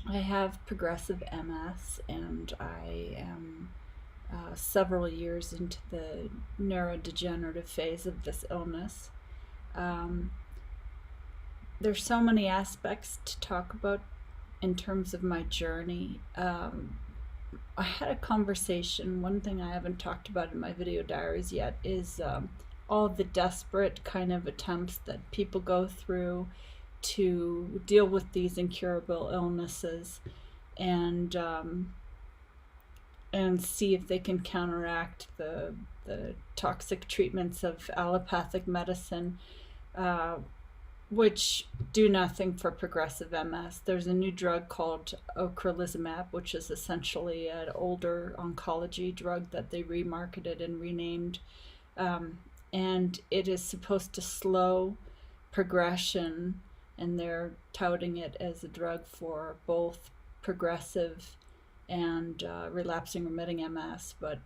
I have progressive MS, and I am several years into the neurodegenerative phase of this illness. Um, there's so many aspects to talk about in terms of my journey. I had a conversation. One thing I haven't talked about in my video diaries yet is all the desperate kind of attempts that people go through to deal with these incurable illnesses, and and see if they can counteract the toxic treatments of allopathic medicine, uh, which do nothing for progressive MS. There's a new drug called ocrelizumab, which is essentially an older oncology drug that they remarketed and renamed, um, and it is supposed to slow progression, and they're touting it as a drug for both progressive and relapsing remitting MS. But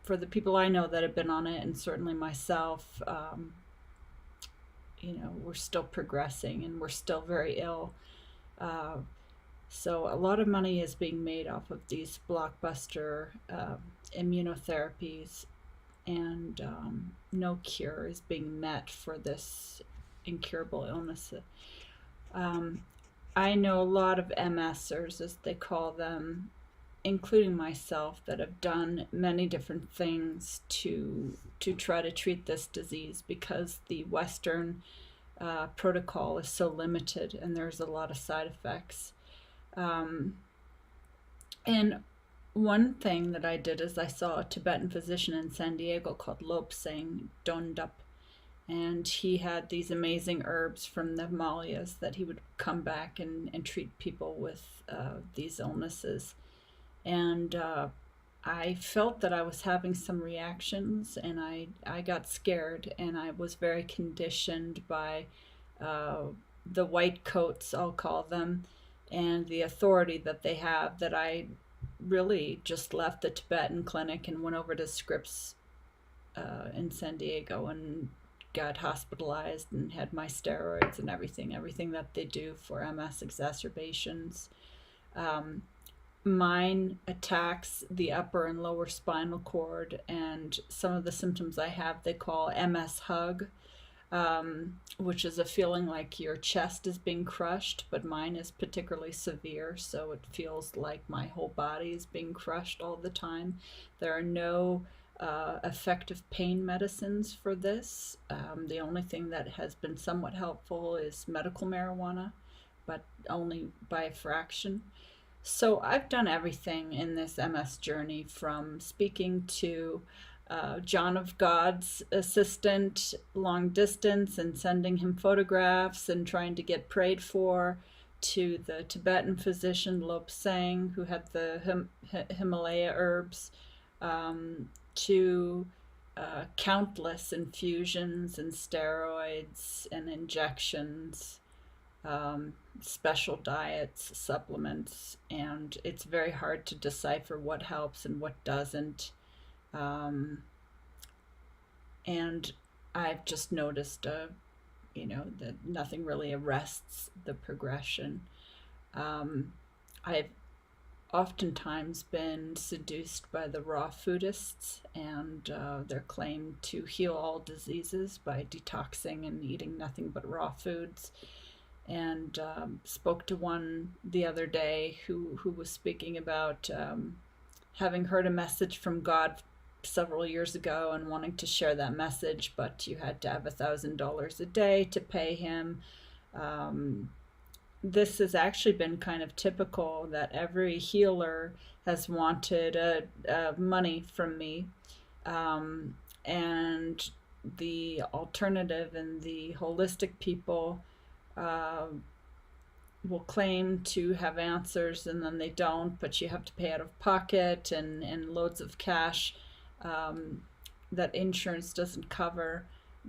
for the people I know that have been on it, and certainly myself, we're still progressing and we're still very ill. Uh, so a lot of money is being made off of these blockbuster immunotherapies, and no cure is being met for this incurable illness. Um, I know a lot of MSers, as they call them, including myself, that have done many different things to try to treat this disease, because the Western protocol is so limited and there's a lot of side effects. Um, and one thing that I did is I saw a Tibetan physician in San Diego called Lobsang Dondup, and he had these amazing herbs from the Himalayas that he would come back and treat people with these illnesses. And I felt that I was having some reactions, and I got scared, and I was very conditioned by uh, the white coats, I'll call them, and the authority that they have, that I really just left the Tibetan clinic and went over to Scripps in San Diego and got hospitalized and had my steroids and everything that they do for MS exacerbations. Um, Mine attacks the upper and lower spinal cord, and some of the symptoms I have they call MS hug, which is a feeling like your chest is being crushed, but mine is particularly severe, so it feels like my whole body is being crushed all the time. There are no effective pain medicines for this. The only thing that has been somewhat helpful is medical marijuana, but only by a fraction. So I've done everything in this MS journey, from speaking to John of God's assistant long distance and sending him photographs and trying to get prayed for, to the Tibetan physician Lobsang, who had the Himalaya herbs, to countless infusions and steroids and injections, special diets, supplements, and it's very hard to decipher what helps and what doesn't. Um, and I've just noticed, that nothing really arrests the progression. Um, I've oftentimes been seduced by the raw foodists and their claim to heal all diseases by detoxing and eating nothing but raw foods, and spoke to one the other day who was speaking about having heard a message from God several years ago and wanting to share that message, but you had to have $1,000 a day to pay him. Um, this has actually been kind of typical, that every healer has wanted money from me, and the alternative and the holistic people uh, will claim to have answers, and then they don't, but you have to pay out of pocket, and loads of cash um, that insurance doesn't cover.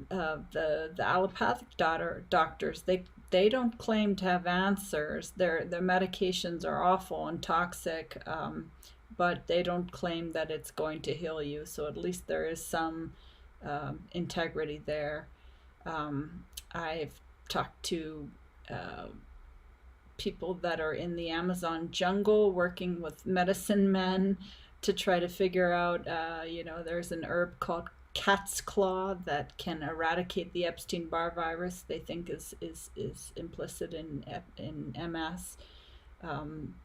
The allopathic doctors, they don't claim to have answers. Their medications are awful and toxic, but they don't claim that it's going to heal you. So at least there is some integrity there. I've talked to uh, people that are in the Amazon jungle working with medicine men to try to figure out, there's an herb called cat's claw that can eradicate the Epstein-Barr virus. They think is implicit in MS. Um,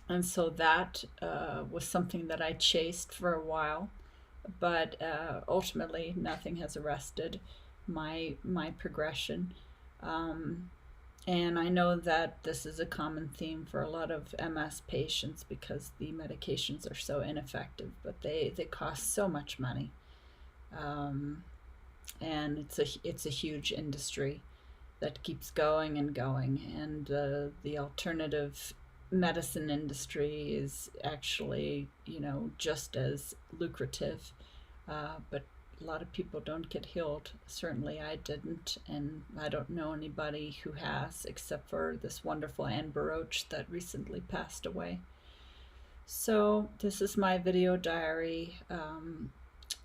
and so that was something that I chased for a while, but ultimately nothing has arrested my progression. Um, and I know that this is a common theme for a lot of MS patients because the medications are so ineffective, but they cost so much money. Um, and it's a huge industry that keeps going and going. And the alternative medicine industry is actually, just as lucrative. But a lot of people don't get healed. Certainly I didn't, and I don't know anybody who has, except for this wonderful Anne Baroche that recently passed away. So this is my video diary.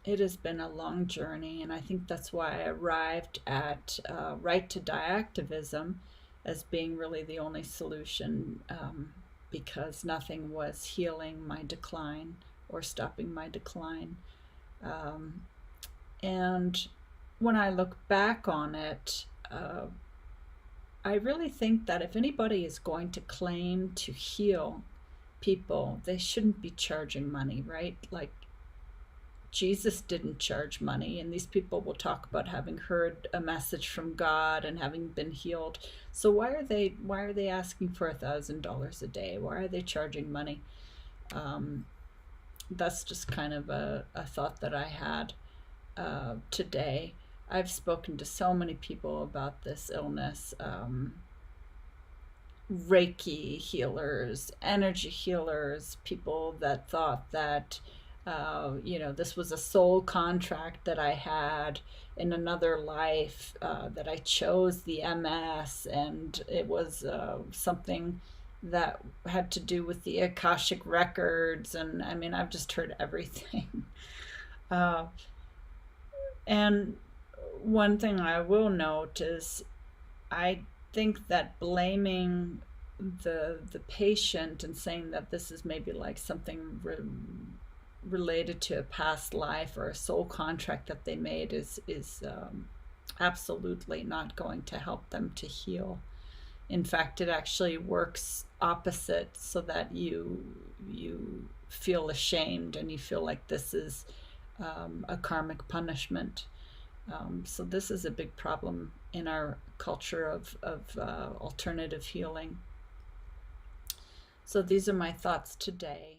It has been a long journey, and I think that's why I arrived at right to die activism as being really the only solution, because nothing was healing my decline or stopping my decline. Um, and when I look back on it, I really think that if anybody is going to claim to heal people, they shouldn't be charging money, right? Like, Jesus didn't charge money, and these people will talk about having heard a message from God and having been healed. So why are they asking for $1,000 a day? Why are they charging money? That's just kind of a thought that I had today. I've spoken to so many people about this illness. Reiki healers, energy healers, people that thought that this was a soul contract that I had in another life, that I chose the MS, and it was something that had to do with the Akashic records. And I mean, I've just heard everything. uh, and one thing I will note is I think that blaming the patient and saying that this is maybe like something related to a past life or a soul contract that they made is absolutely not going to help them to heal. In fact, it actually works opposite, so that you feel ashamed and you feel like this is a karmic punishment. So this is a big problem in our culture of alternative healing. So these are my thoughts today.